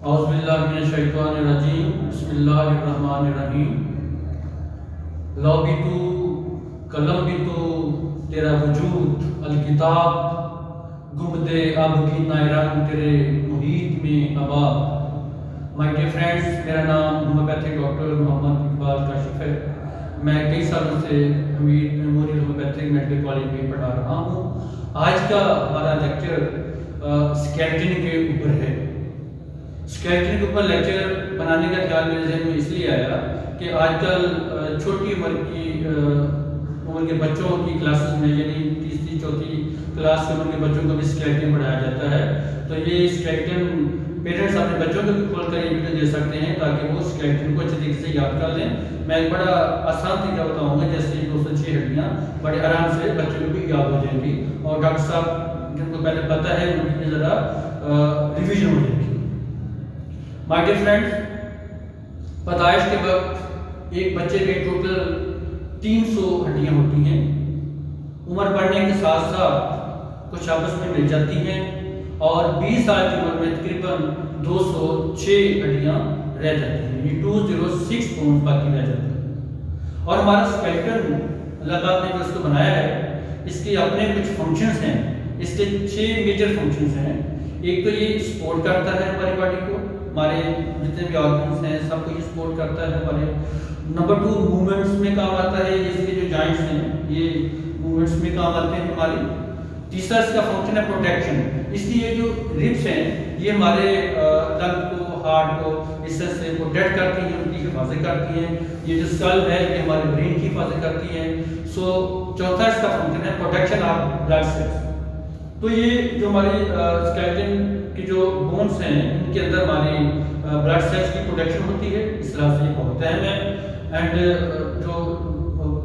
औज़ुबिल्लाहिमिनश्शैतानिर्रजीम बिस्मिल्लाहिर्रहमानिर्रहीम। लौ भी तू कलम भी तू तेरा वजूद अलकिताब गुम्बदे अब की नायरंग तेरे मुहीत में आबाद। माय डियर फ्रेंड्स, मेरा नाम होम्योपैथिक डॉक्टर मोहम्मद इकबाल काशिफ है। मैं कई सालों से Hamid memorial homeopathic medical college में पढ़ा रहा हूँ। आज का हमारा लेक्चर स्केलेटन के ऊपर है। स्केलेटन के ऊपर लेक्चर बनाने का ख्याल मेरे जहन में इसलिए आया कि आजकल छोटी उम्र के बच्चों की क्लासेस में, यानी तीसरी चौथी क्लास की उम्र के बच्चों को भी स्केलेटन पढ़ाया जाता है। तो ये स्केलेटन पेरेंट्स अपने बच्चों को भी खोल कर ये वीडियो दे सकते हैं ताकि वो स्केलेटन को अच्छे तरीके से याद कर लें। मैं एक बड़ा आसान तरीका बताऊंगा, जैसे 206 हड्डियाँ बड़े आराम से बच्चों को भी याद हो जाएंगी और डॉक्टर साहब जिनको पहले पता है उनकी ज़रा रिविजन हो जाएगी। माय डियर फ्रेंड्स, पैदाइश के वक्त एक बच्चे में टोटल 300 हड्डियाँ होती हैं। उम्र बढ़ने के साथ साथ कुछ आपस में मिल जाती हैं और 20 साल की उम्र में तकरीबन 206 हड्डियाँ रह जाती हैं। ये 206 बोन्स बाकी रह जाती हैं। और हमारा स्केलेटन अल्लाह पाक ने जो इसको बनाया है, इसके अपने कुछ फंक्शंस हैं। इसके 6 मेजर फंक्शंस हैं। एक तो ये सपोर्ट करता है हमारी बॉडी को, हमारे जितने भी ऑर्गन्स हैं सबको ये सपोर्ट करता है हमारे। नंबर 2, मूवमेंट्स में काम आता है। इसके जो जॉइंट्स हैं ये मूवमेंट्स में काम आते हैं हमारी। तीसरा इसका फंक्शन है प्रोटेक्शन। इसलिए जो रिब्स हैं ये हमारे लंग को, हार्ट को इससे से प्रोटेक्ट करती हैं, उनकी हिफाजत करती हैं। ये जो स्कल है ये हमारे ब्रेन की हिफाजत करती हैं। सो चौथा इसका फंक्शन है प्रोटेक्शन ऑफ ब्लड सेल्स। तो ये जो हमारी स्केलेटन की जो बोन्स हैं इनके अंदर हमारी ब्लड सेल्स की प्रोटेक्शन होती है। इस तरह से बहुत अहम है। एंड जो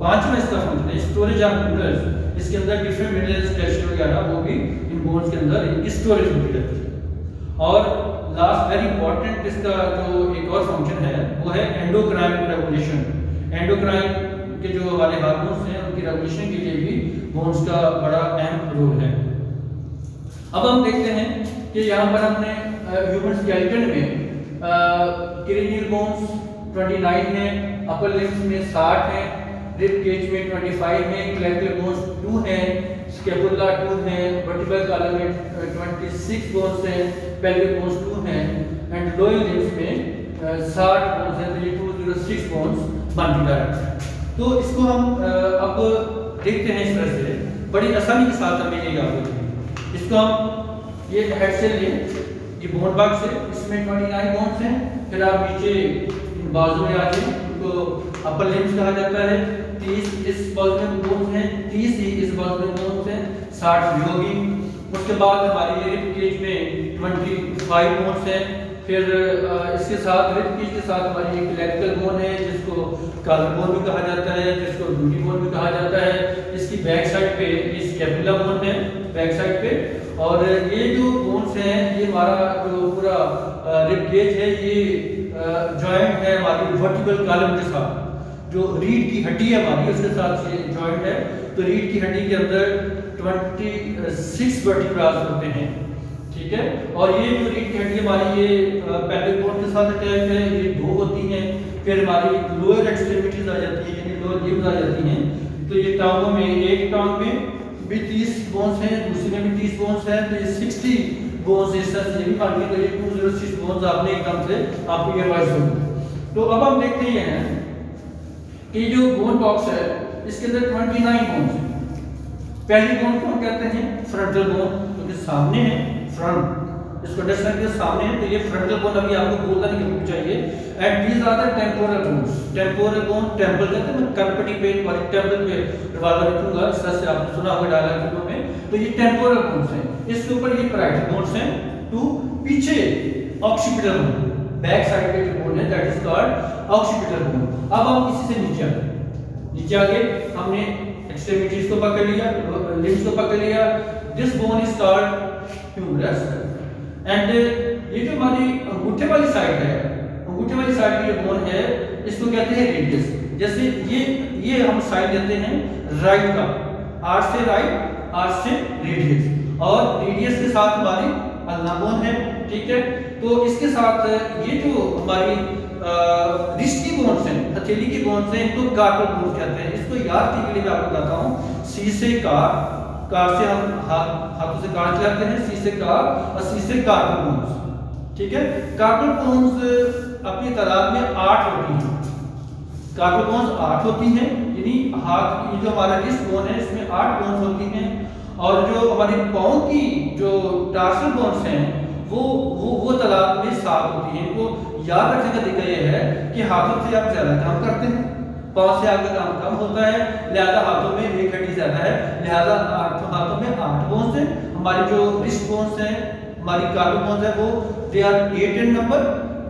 पांचवा इसका फंक्शन है स्टोरेज ऑफ मिनरल्स। इसके अंदर डिफरेंट मिनरल्स, कैल्शियम वगैरह, वो भी इन बोन्स के अंदर इनकी स्टोरेज होती रहती है। और लास्ट वेरी इंपॉर्टेंट इसका जो एक और फंक्शन है वो है एंडोक्राइन रेगुलेशन। एंडोक्राइन के जो हमारे हार्मोन्स हैं उनकी रेगुलेशन के लिए भी बोन्स का बड़ा अहम रोल है। अब हम देखते हैं कि यहाँ पर हमने ह्यूमन स्केलेटन में क्रेनियल बोन्स 29 हैं, अपर लिम्स में 60 हैं, रिब केज में 25 हैं, क्लैविकल बोन्स 2 हैं, स्कैपुला 2 हैं, वर्टिब्रल कॉलम में 26 बोन्स हैं, पेल्विक बोन्स 2 हैं एंड लोअर लिम्स में 60 बोन्स हैं। तो ये 206 बोन्स बन चुका है। तो इसको हम अब देखते हैं इस तरह से बड़ी आसानी के साथ हमें ये याद होगी। इसको हम ये हेड से लें, ये बोन बॉक्स है, इसमें 29 बोन्स हैं। फिर आप नीचे बाजू में आ जाए, इनको अपर लिम्स कहा जाता है। 30 इस बाजू में बोन्स हैं, 30 ही इस बाजू में बोन्स हैं, 60 भी होगी। उसके बाद हमारी रिब केज में 25 बोन्स हैं। फिर इसके साथ रिब केज के साथ हमारी एक क्लैविकल बोन है जिसको कॉलर बोन भी कहा जाता है, जिसको ड्यूटी बोन भी कहा जाता है। इसकी बैक साइड पे ये स्कैपुला बोन है बैक साइड पे। और ये जो बोन्स हैं ये हमारा जो पूरा रिब केज है ये जॉइंट है हमारी वर्टिब्रल कॉलम के साथ। जो रीढ़ की हड्डी है हमारी उसके साथ ये जॉइंट है। तो रीढ़ की हड्डी के अंदर 26 वर्टिब्रास होते हैं, ठीक है। और ये जो रीढ़ की हड्डी हमारी ये पेल्विक बोन के साथ अटैच है, ये 2 होती हैं। फिर हमारी लोअर एक्सट्रीमिटीज आ जाती है, यानी लोअर लिम्स आ जाती हैं। तो ये टांगों में, एक टांग में भी 30 बोन्स हैं, दूसरे में भी 30 बोन्स हैं। तो ये 60 बोन्स इस तरह से ये भी बन गए। तो ये 206 बोन्स आपने एकदम से आपको ये रिवाइज होंगे। तो अब हम देखते हैं कि जो बोन बॉक्स है इसके अंदर 29 बोन्स हैं। पहली बोन को हम कहते हैं फ्रंटल बोन, क्योंकि सामने है, फ्रंट इसको अंडरस्टैंड करके सामने है। तो ये फ्रंटल बोन अभी आपको बोलना नहीं चाहिए। And these are the temporal bones. Temporal bone, temple कहते हैं, कनपटी पे वाली टेम्पल पे रिवाल्वर रखूंगा, इस तरह से आपने सुना होगा डायलॉग में। तो ये टेम्पोरल बोन्स हैं। इसके ऊपर ये पैराइटल बोन्स हैं। 2 पीछे ऑक्सीपिटल बोन, बैक साइड पे जो बोन है that is called occipital bone. अब हम इसी से नीचे आगे हमने एक्सट्रीमिटीज को पकड़ लिया, लिम्स को पकड़ लिया। This bone is called humerus. And ये जो हमारी अंगूठे वाली साइड है, अंगूठे वाली साइड की जो बोन है इसको कहते हैं रेडियस। जैसे ये हम साइड देते हैं राइट का, आर से राइट, आर से रेडियस, और रेडियस के साथ हमारी अल्ना बोन है, ठीक है। तो इसके साथ ये जो हमारी रिस्ट की बोन्स हैं, हथेली की बोन्स हैं, इनको कार्पल बोन्स कहते हैं। इसको याद करने के लिए मैं आपको बताता हूँ, सी से कार से हम हाथों से कार चलाते हैं, सी से कार और सी से कार्पल बोन्स। ठीक है, कार्पल बोन्स अपनी तादाद में 8 होती हैं। कार्पल बोन्स 8 होती हैं, यानी हाथ की जो हमारा रिस्ट बोन है इसमें 8 बोन्स होती हैं। और जो हमारी पाँव की जो टार्सल बोन्स हैं वो तादाद में 7 होती हैं। इनको याद रखने का तरीका ये है कि हाथों से आप ज़्यादा काम करते हैं, पाँव से आपका काम कम होता है, लिहाजा हाथों में एक हड्डी ज़्यादा है, लिहाजा हाथों में 8 बोन्स हैं। हमारी जो रिस्ट बोन्स हैं, हमारी कार्पल बोन्स है वो दे आर 8 इन नंबर,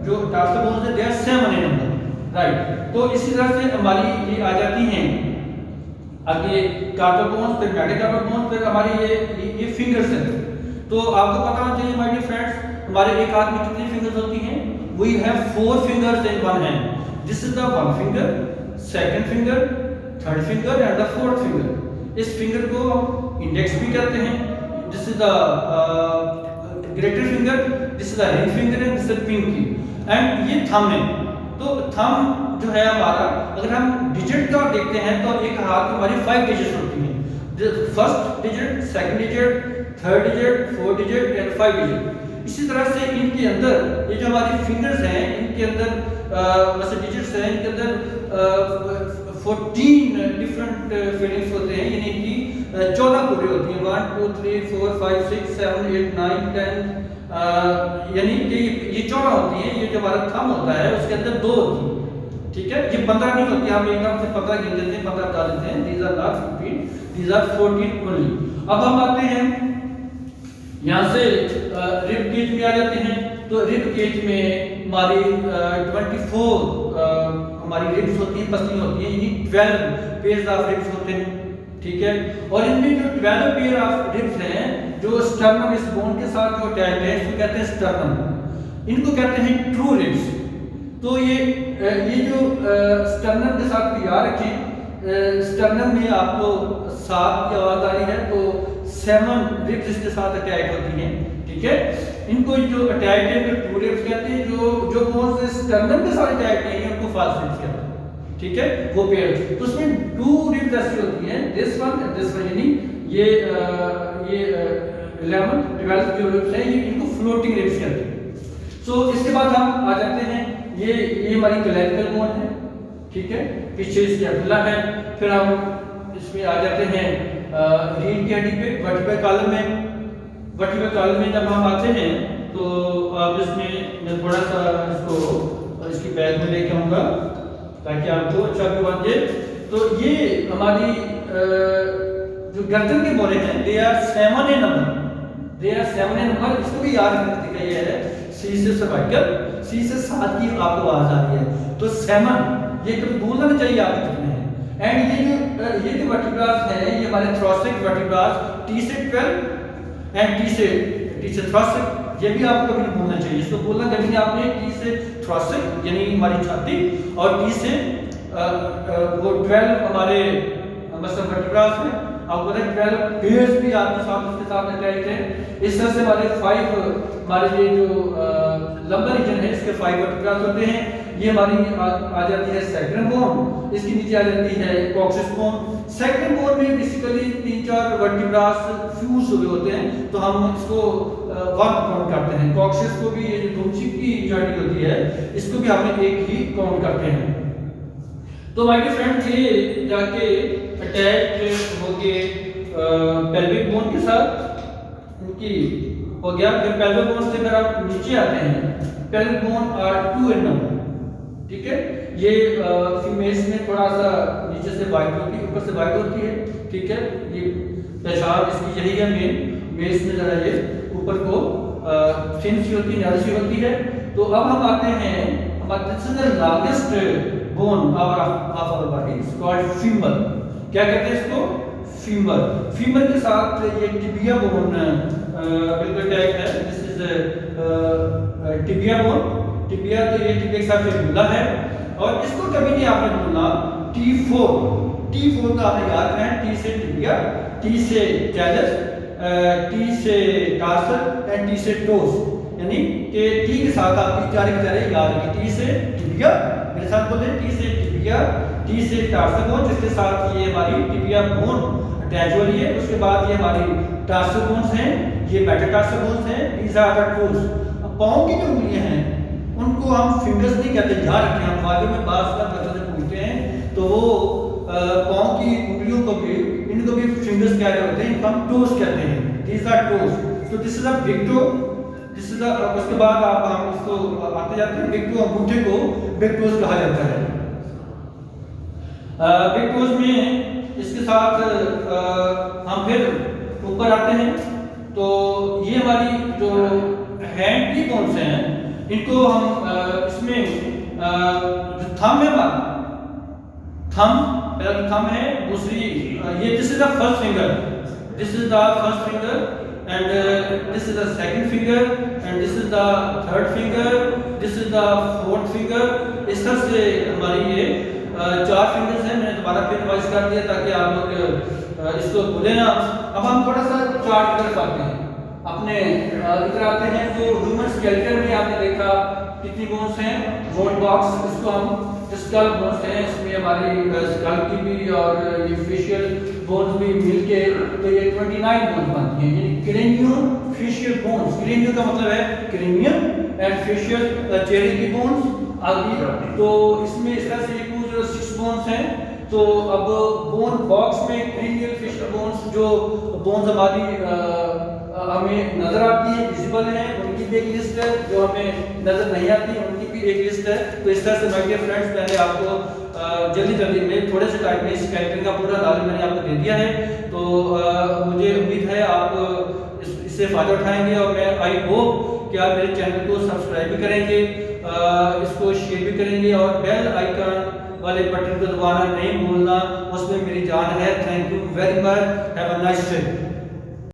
जो टार्सल बोन्स है they are 7 in number, right. तो इसी तरह से हमारी ये आ जाती हैं आगे कार्पल बोन्स, फिर मेटाकार्पल बोन्स, फिर हमारी ये फिंगर्स हैं। तो आपको पता होना चाहिए माय डियर फ्रेंड्स, हमारे एक हाथ में कितनी फिंगर्स होती हैं? We have 4 fingers in one hand. This is the one finger, second finger, third finger and the fourth finger. इस फिंगर को हम इंडेक्स भी कहते हैं। This is the greater finger, this is the ring finger and this is pinky, and ये thumb है। तो thumb जो है हमारा, अगर हम डिजिट का देखते हैं तो एक हाथ में हमारी 5 डिजिट होती हैं। First digit, second digit, third digit, fourth digit and 5 digit. इसी तरह से इनके अंदर ये जो हमारी फिंगर्स हैं, इनके अंदर वैसे डिजिट्स हैं, इनके अंदर 14 डिफरेंट फीलिंग्स होते हैं, यानी कि 14 पूरे होती हैं। 1 2 3 4 5 6 7 8 9 10, यानी कि ये 14 होती हैं। ये जो हमारा थंब होता है उसके अंदर 2 होती हैं। ठीक है, ये 15 नहीं होती, हम एकदम से 15 गिन देते हैं, 15 बता देते हैं। These are not 15, these are 14 only. अब हम आते हैं यहाँ से रिब केज में आ जाते हैं। तो रिब केज में हमारी 24 हमारी रिब्स होती हैं, पसली होती हैं, यानी 12 पेयर्स ऑफ रिब्स होते हैं। ठीक है, और इनमें जो 12 पेयर ऑफ रिब्स हैं, जो स्टर्नम इस बोन के साथ जो अटैच है, इसको कहते हैं स्टर्नम। इनको कहते हैं ट्रू रिब्स। तो ये जो स्टर्नम के साथ याद रखें, स्टर्नम में आपको 7 की आवाज आ रही है, तो 7 रिब्स इसके साथ अटैच होती हैं। ठीक है, इनको जो अटैच है ट्रू रिब्स कहते हैं। जो बोन्स स्टर्नम के साथ अटैच नहीं है उनको फॉल्स रिब्स कहते हैं। ठीक है, वो पेयर, तो उसमें 2 रिब्स ऐसी होती हैं, दिस वन, यानी ये 11th 12th जो रिब्स हैं, ये इनको फ्लोटिंग रिब्स कहते हैं। सो इसके बाद हम आ जाते हैं, ये हमारी क्लैविकल बोन है। ठीक है, पीछे इसकी अगला है। फिर हम इसमें आ जाते हैं रीढ़ की हड्डी पे, वर्टिब्रल कॉलम में। वर्टिब्रल कॉलम में जब हम आते हैं तो आप इसमें मैं थोड़ा सा इसकी बैग में लेके आऊँगा ताकि आपको अच्छा भी बन जाए। तो ये हमारी जो गर्दन के बोले हैं, दे आर 7 इन नंबर। इसको भी याद रखने का ये है, सी से सर्वाइकल, सी से 7 की आपको आवाज आ रही है, तो 7 ये कभी भूलना नहीं चाहिए आप कितने हैं। एंड ये जो वर्टिब्रास है, ये हमारे थोरैसिक वर्टिब्रास, टी से 12 एंड टी से थोरैसिक, ये भी आपको कभी नहीं भूलना चाहिए। इसको भूलना कभी नहीं आपने, टी से थोरैसिक यानी हमारी छाती, और टी से वो 12 हमारे मसल वर्टिब्रास है। आपको पता है 12 पेयर्स भी आपके साथ उसके साथ अटैच है। इस तरह से हमारे 5 हमारे ये जो लंबर रीजन है, इसके 5 वर्टिब्रास होते हैं। ये हमारी आ जाती है सेक्रम बोन, इसके नीचे आ जाती है कॉक्सिस बोन। सेक्रम बोन में बेसिकली 3-4 वर्टिब्रास फ्यूज हुए होते हैं, तो हम इसको 1 काउंट करते हैं। कॉक्सिस को भी, ये जो धुमचिक की जॉइंट होती है, इसको भी हम एक ही काउंट करते हैं। तो माय डियर फ्रेंड्स, ये जाके अटैच हो गए पेल्विक बोन के साथ, उनकी हो गया। फिर पेल्विक बोन से अगर आप नीचे आते हैं, pelvic bone are 2 in number. ठीक है, ये फीमेल्स में थोड़ा सा नीचे से वाइट होती है, ऊपर से वाइट होती है। ठीक है, ये पहचान इसकी यही है मेल्स में जरा ये ऊपर को थिन सी होती है, नैरो सी होती है। तो अब हम आते हैं, हमारे this is the longest bone of our body, it's called femur. क्या कहते हैं इसको? फीमर। फीमर के साथ ये टिबिया बोन बिल्कुल अटैच है। This is tibia bone. Tibia, तो ये टिबिया के साथ फिबुला है, और इसको कभी नहीं आपने बोलना T4 का आपने याद रखना है। टी से टिबिया, टी से टैलस, टी से टार्सल एंड टी से टोस। यानी कि टी के साथ आपकी चार याद रखिए, टी से टिबिया, मेरे साथ बोले टी से टिबिया, टी से टार्सो बोन, जिसके साथ ये हमारी टिबिया बोन अटैच हो रही है। उसके बाद ये हमारी टार्सो बोन्स हैं, ये मेटाटार्सो बोन्स हैं, दीज आर द टोज। अब पाँव की जो उंगलियां हैं उनको हम फिंगर्स नहीं कहते, ध्यान रखें, हम बाद में बात बच्चों से पूछते हैं तो वो पाँव की उंगलियों को भी, इनको भी फिंगर्स कह रहे होते हैं, इनको हम टोज कहते हैं, दीज आर टोज। तो this is a big toe, this is a, उसके बाद हम इसको आते जाते हैं, बिग टो अंगूठे को बिग टोज कहा जाता है। बिग टोज में इसके साथ हम फिर ऊपर आते हैं, तो ये हमारी जो हैंड की बोन्स हैं इनको हम इसमें जो थंब है हमारा, थंब, पहला जो थंब है, दूसरी ये this is the first finger, this is the first finger and this is the second finger and this is the third finger, this is the fourth finger. इस तरह से हमारी ये चार फिंगर्स हैं। मैंने दोबारा फिर रिवाइज कर दिया ताकि आप लोग इसको भूलें ना। अब हम थोड़ा सा चार्ट की तरफ आते हैं, अपने इधर आते हैं। जो ह्यूमन स्केलेटन में आपने देखा कितनी बोन्स हैं, बोन बॉक्स, इसको हम स्कल बोन्स हैं, इसमें हमारी स्कल की भी और ये फेशियल बोन्स भी मिलके तो ये 29 बोन्स बनती हैं, यानी क्रेनियो फेशियल बोन्स। क्रेनियो का मतलब है क्रेनियम एंड फेशियल चेहरे की बोन्स आगे। तो इसमें इस तरह से 206 बोन्स हैं। तो अब बोन बॉक्स में क्रेनियल फेशियल बोन्स, जो बोन्स हमारी हमें नजर आती है, विजिबल है, उनकी भी एक लिस्ट है, जो हमें नजर नहीं आती उनकी भी एक लिस्ट है। तो इस तरह से माय डियर फ्रेंड्स, मैंने आपको जल्दी में थोड़े से टाइम में इस स्केलेटन का पूरा नॉलेज मैंने आपको दे दिया है। तो मुझे उम्मीद है आप इससे फ़ायदा उठाएंगे और मैं आई होप कि आप मेरे चैनल को सब्सक्राइब भी करेंगे, इसको शेयर भी करेंगे और बेल आइकन वाले बटन को दबाना नहीं भूलना, उसमें मेरी जान है। Thank you very much, have a nice day.